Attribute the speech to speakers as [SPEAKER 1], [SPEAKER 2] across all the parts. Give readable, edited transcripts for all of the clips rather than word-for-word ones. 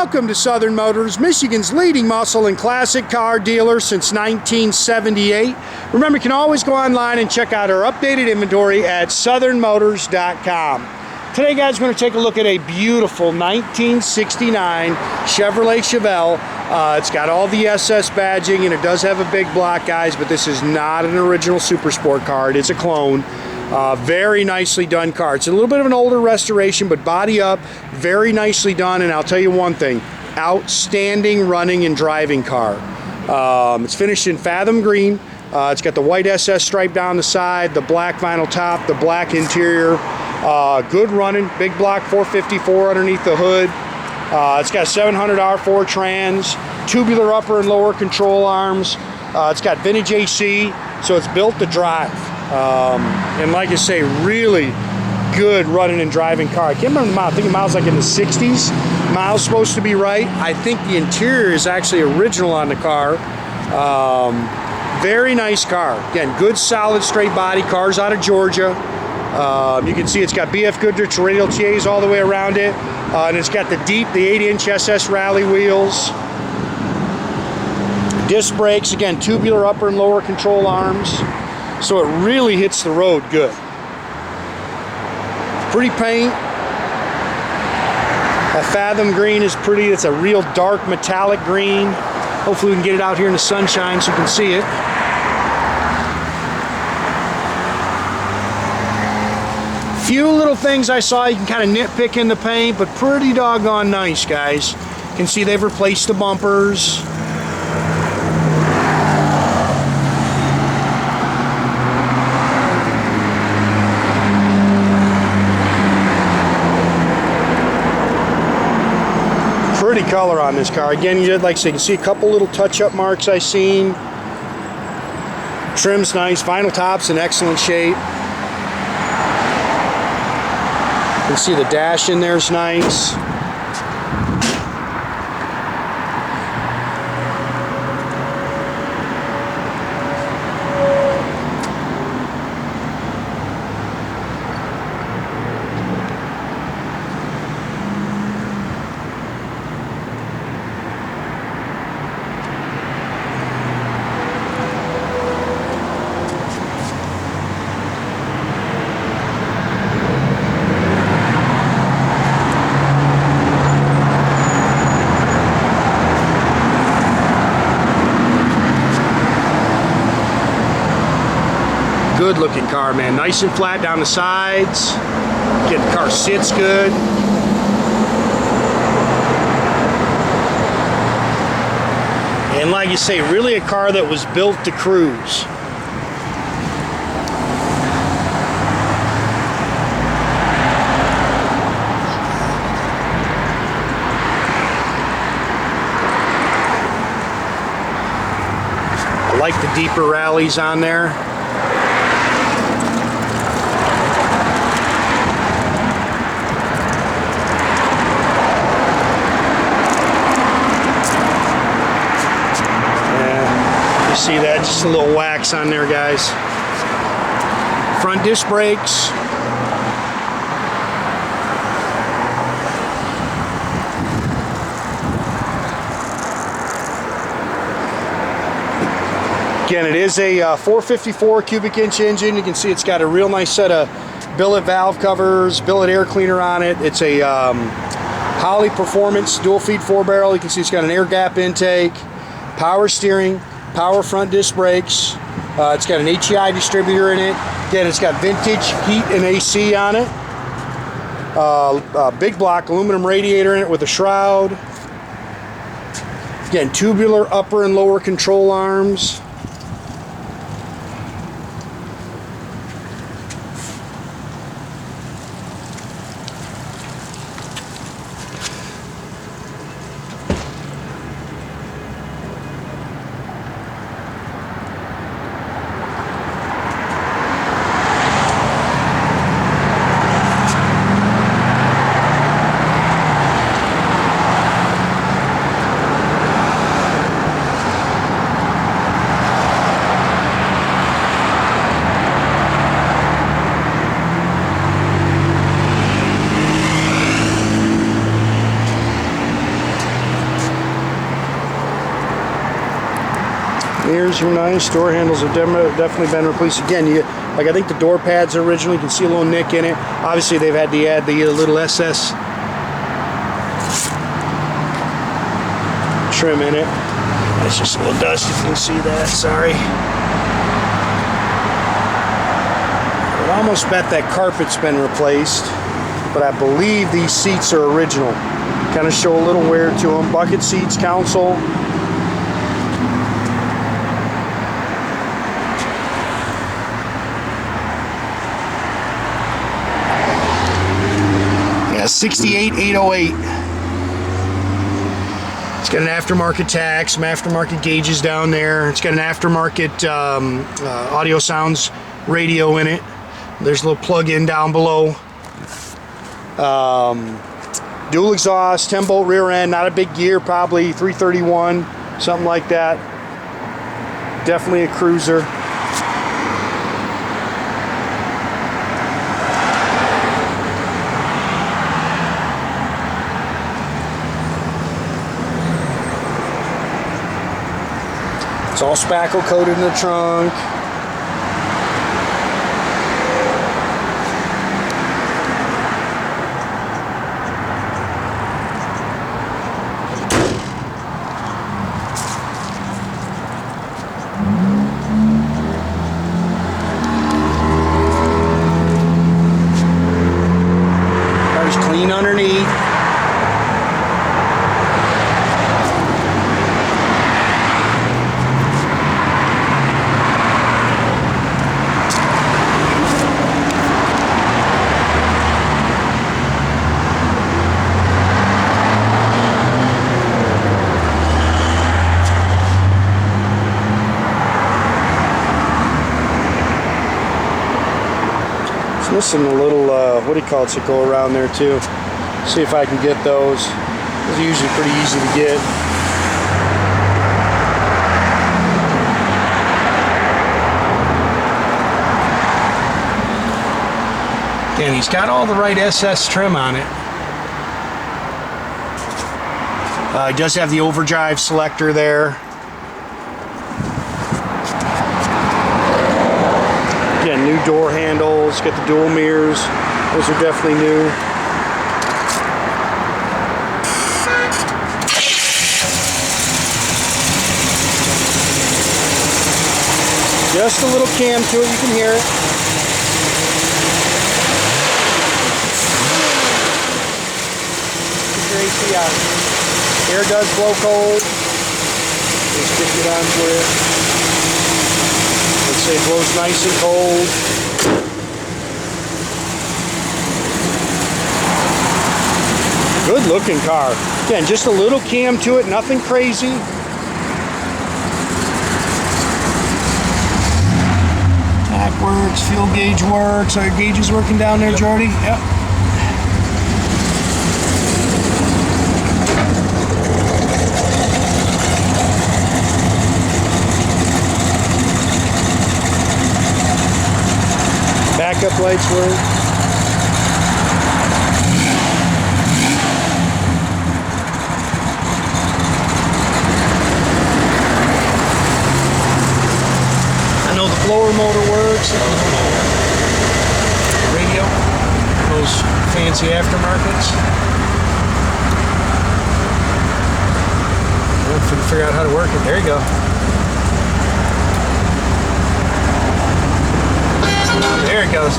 [SPEAKER 1] Welcome to Southern Motors, Michigan's leading muscle and classic car dealer since 1978. Remember, you can always go online and check out our updated inventory at southernmotors.com. Today, guys, we're going to take a look at a beautiful 1969 Chevrolet Chevelle. It's got all the SS badging, and it does have a big block, guys, but this is not an original Super Sport car. It's a clone. Very nicely done car. It's a little bit of an older restoration, but body up, very nicely done. And I'll tell you one thing, outstanding running and driving car. It's finished in Fathom green. It's got the white SS stripe down the side, the black vinyl top, the black interior. Good running, big block 454 underneath the hood. It's got 700 R4 trans, tubular upper and lower control arms. It's got vintage AC, so it's built to drive. And like I say, really good running and driving car. I can't remember the mile. I think the mile's like in the 60s. Mile's supposed to be right. I think the interior is actually original on the car. Very nice car. Again, good solid straight body. Car's out of Georgia. You can see it's got BF Goodrich Radial TAs all the way around it. And it's got the 8-inch SS rally wheels. Disc brakes, again, tubular upper and lower control arms. So it really hits the road good. Pretty paint. That Fathom green is pretty. It's a real dark metallic green. Hopefully we can get it out here in the sunshine so you can see it. Few little things I saw you can kind of nitpick in the paint, but pretty doggone nice, guys. You can see they've replaced the bumpers. Pretty color on this car. Again, like I say, you can see a couple little touch-up marks I seen. Trim's nice. Vinyl top's in excellent shape. You can see the dash in there's nice. Good looking car, man. Nice and flat down the sides. Again, the car sits good. And like you say, really a car that was built to cruise. I like the deeper rallies on there. See that? Just a little wax on there, guys. Front disc brakes. Again, it is a 454 cubic inch engine. You can see it's got a real nice set of billet valve covers, billet air cleaner on it. It's a Holley Performance dual feed 4-barrel. You can see it's got an air gap intake, power steering, power front disc brakes. It's got an HEI distributor in it. Again, it's got vintage heat and AC on it. Big block aluminum radiator in it with a shroud. Again, tubular upper and lower control arms. Mirrors are nice. Door handles have definitely been replaced. Again, like I think the door pads are original. You can see a little nick in it. Obviously, they've had to add the little SS trim in it. It's just a little dust. You can see that. Sorry. I would almost bet that carpet's been replaced, but I believe these seats are original. Kind of show a little wear to them. Bucket seats, console. Yeah, 68,808. It's got an aftermarket tach, some aftermarket gauges down there. It's got an aftermarket Audiosounds radio in it. There's a little plug-in down below. Dual exhaust, 10-bolt rear end, not a big gear, probably 331, something like that. Definitely a cruiser. It's all spackle coated in the trunk. Clean underneath. It's missing a little, what do you call it, to go around there too. See if I can get those. Those are usually pretty easy to get. And he's got all the right SS trim on it. He does have the overdrive selector there. Again, new door handles, got the dual mirrors. Those are definitely new. Just a little cam to it, you can hear it. Keep your AC out. Air does blow cold. Just stick it onto it. Let's say it blows nice and cold. Good looking car. Again, just a little cam to it, nothing crazy. Works, fuel gauge works. Are your gauges working down there, Georgie? Yep. Backup lights work. Blower motor works. Radio, those fancy aftermarkets. We'll figure out how to work it. There you go. There it goes.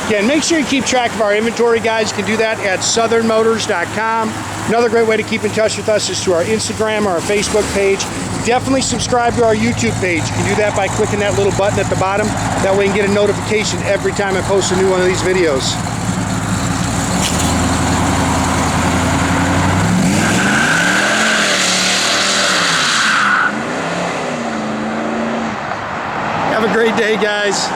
[SPEAKER 1] Again, make sure you keep track of our inventory, guys. You can do that at southernmotors.com. Another great way to keep in touch with us is through our Instagram or our Facebook page. Definitely subscribe to our YouTube page. You can do that by clicking that little button at the bottom. That way you can get a notification every time I post a new one of these videos. Have a great day, guys.